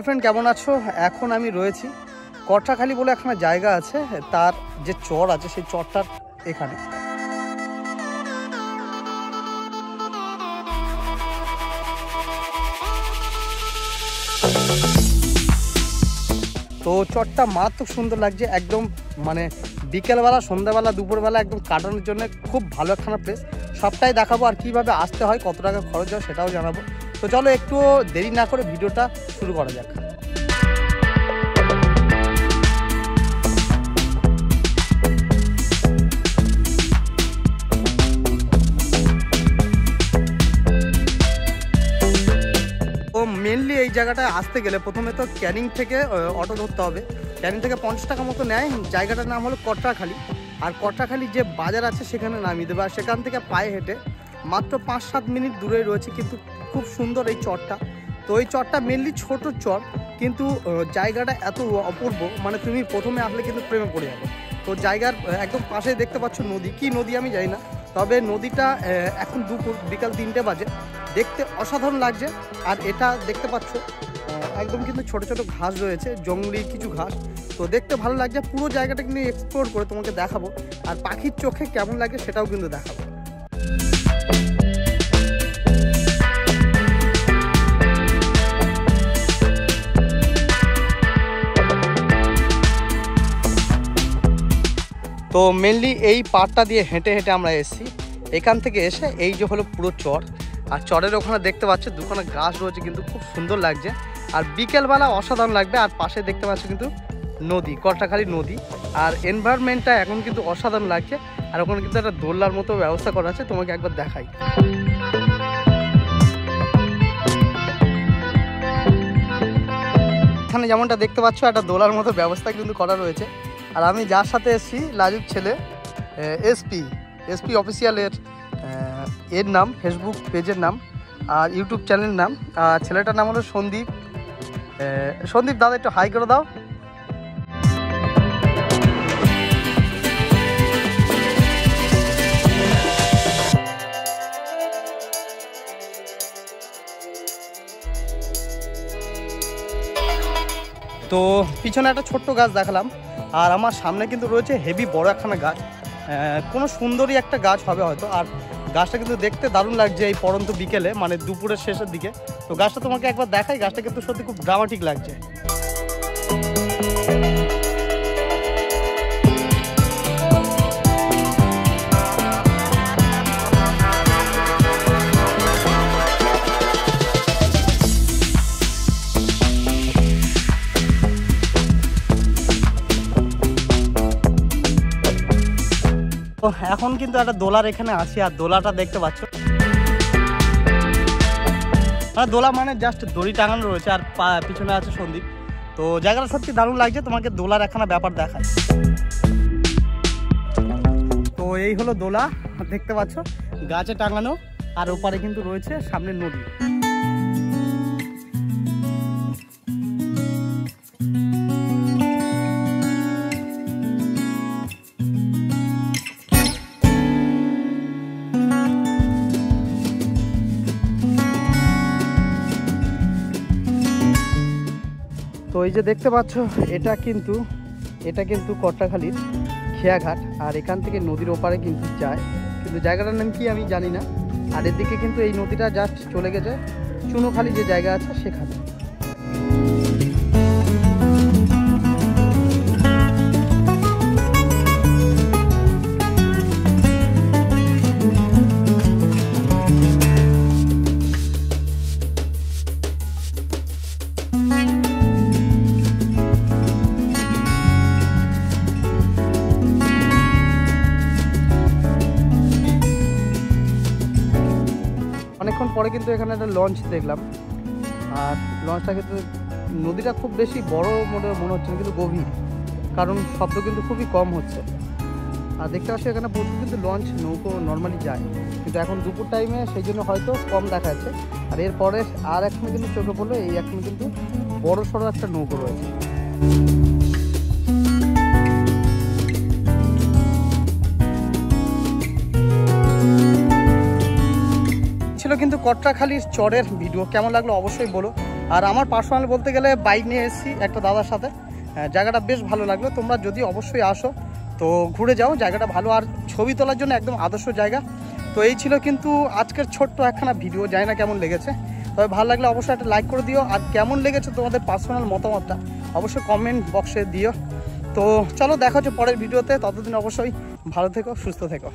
Friend কেমন আছো? এখন আমি রয়েছি কটরাখালি বলে একটা জায়গা আছে, তার যে চর আছে সেই চরটার এখানে। তো চরটা মারাত্মক সুন্দর লাগছে, একদম মানে বিকেলবেলা, সন্ধ্যাবেলা, দুপুরবেলা একদম কাটানোর জন্য খুব ভালো একখানা প্লেস। সবটাই দেখাবো, আর কীভাবে আসতে হয়, কত টাকা খরচ হয় সেটাও জানাবো। তো চলো একটু দেরি না করে ভিডিওটা শুরু করা যাক। মেনলি এই জায়গাটায় আসতে গেলে প্রথমে তো ক্যানিং থেকে অটো ধরতে হবে। ক্যানিং থেকে 50 টাকা মতো নেয়। জায়গাটার নাম হলো কটরাখালি, আর কটরাখালি যে বাজার আছে সেখানে নামিয়ে দেবে। আর সেখান থেকে পায়ে হেঁটে মাত্র 5-7 মিনিট দূরে রয়েছে, কিন্তু খুব সুন্দর এই চরটা। তো এই চরটা মেনলি ছোট চর, কিন্তু জায়গাটা এত অপূর্ব, মানে তুমি প্রথমে আসলে কিন্তু প্রেমে পড়ে যাবে। তো জায়গার একদম পাশে দেখতে পাচ্ছ নদী, কি নদী আমি জানি না, তবে নদীটা এখন দুপুর বিকাল 3টে বাজে, দেখতে অসাধারণ লাগছে। আর এটা দেখতে পাচ্ছ একদম কিন্তু ছোট ছোট ঘাস রয়েছে, জঙ্গলি কিছু ঘাস। তো দেখতে ভালো লাগছে। পুরো জায়গাটা কিন্তু এক্সপ্লোর করে তোমাকে দেখাবো, আর পাখির চোখে কেমন লাগে সেটাও কিন্তু দেখাবো। তো মেনলি এই পাড়টা দিয়ে হেঁটে হেঁটে আমরা এসেছি। এখান থেকে এসে এই যে হলো পুরো চর, আর চরের ওখানে দেখতে পাচ্ছ দুখানা গাছ রয়েছে, কিন্তু খুব সুন্দর লাগছে। আর বিকেলবেলা অসাধারণ লাগবে। আর পাশে দেখতে পাচ্ছ কিন্তু নদী, কটরাখালি নদী। আর এনভায়রনমেন্টটা এখন কিন্তু অসাধারণ লাগছে। আর ওখানে কিন্তু একটা দোলনার মতো ব্যবস্থা করা আছে, তোমাকে একবার দেখাই। এখানে যেমনটা দেখতে পাচ্ছ একটা দোলার মতো ব্যবস্থা কিন্তু করা রয়েছে। আর আমি যার সাথে এসেছি, লাজুক ছেলে, এসপি অফিসিয়ালের এর নাম, ফেসবুক পেজের নাম আর ইউটিউব চ্যানেলের নাম। আর ছেলেটার নাম হলো সন্দীপ। সন্দীপ দাদা একটু হাই করে দাও। তো পিছনে একটা ছোট্ট গাছ দেখালাম, আর আমার সামনে কিন্তু রয়েছে হেভি বড় একখানা গাছ। কোনো সুন্দরী একটা গাছ হবে হয়তো। আর গাছটা কিন্তু দেখতে দারুণ লাগছে এই পড়ন্ত বিকেলে, মানে দুপুরের শেষের দিকে। তো গাছটা তোমাকে একবার দেখাই। গাছটা কিন্তু সত্যি খুব ড্রামাটিক লাগছে। এখন কিন্তু একটা দোলার এখানে আছে, আর দোলাটা দেখতে পাচ্ছ, দোলা মানে জাস্ট দড়ি টাঙানো রয়েছে, আর পিছনে আছে সন্দীপ। তো জায়গাটা সত্যি দারুণ লাগছে, তোমাকে দোলার একখানা ব্যাপার দেখায়। তো এই হলো দোলা, দেখতে পাচ্ছ গাছে টাঙানো, আর ওপারে কিন্তু রয়েছে সামনে নদী। তো এই যে দেখতে পাচ্ছ এটা কিন্তু কটরাখালির খেয়াঘাট, আর এখান থেকে নদীর ওপারে কিন্তু যায়, কিন্তু জায়গাটার নাম কি আমি জানি না। আর এদিকে কিন্তু এই নদীটা জাস্ট চলে গেছে চুনোখালি যে জায়গা আছে সেখানে। অনেকক্ষণ পরে কিন্তু এখানে একটা লঞ্চ দেখলাম, আর লঞ্চটা কিন্তু নদীটা খুব বেশি বড় মনে হচ্ছে না, কিন্তু গভীর, কারণ শব্দ কিন্তু খুবই কম হচ্ছে। আর দেখতে পাচ্ছি এখানে প্রচুর কিন্তু লঞ্চ, নৌকো নর্মালি যায়, কিন্তু এখন দুপুর টাইমে সেই জন্য হয়তো কম দেখা যাচ্ছে। আর এরপরে আর এখন কিন্তু চোখে পড়লো এই এখন কিন্তু বড় সড়ো একটা নৌকো রয়েছে। ছিল কিন্তু কটরাখালির চরের ভিডিও, কেমন লাগলো অবশ্যই বলো। আর আমার পার্সোনাল বলতে গেলে বাইক নিয়ে এসেছি একটা দাদার সাথে। জায়গাটা বেশ ভালো লাগলো, তোমরা যদি অবশ্যই আসো তো ঘুরে যাও, জায়গাটা ভালো আর ছবি তোলার জন্য একদম আদর্শ জায়গা। তো এই ছিল কিন্তু আজকের ছোট্ট একখানা ভিডিও, জানি না কেমন লেগেছে, তবে ভালো লাগলে অবশ্যই একটা লাইক করে দিও। আর কেমন লেগেছে তোমাদের পার্সোনাল মতামতটা অবশ্যই কমেন্ট বক্সে দিও। তো চলো দেখা হচ্ছে পরের ভিডিওতে, ততদিন অবশ্যই ভালো থেকো, সুস্থ থেকো।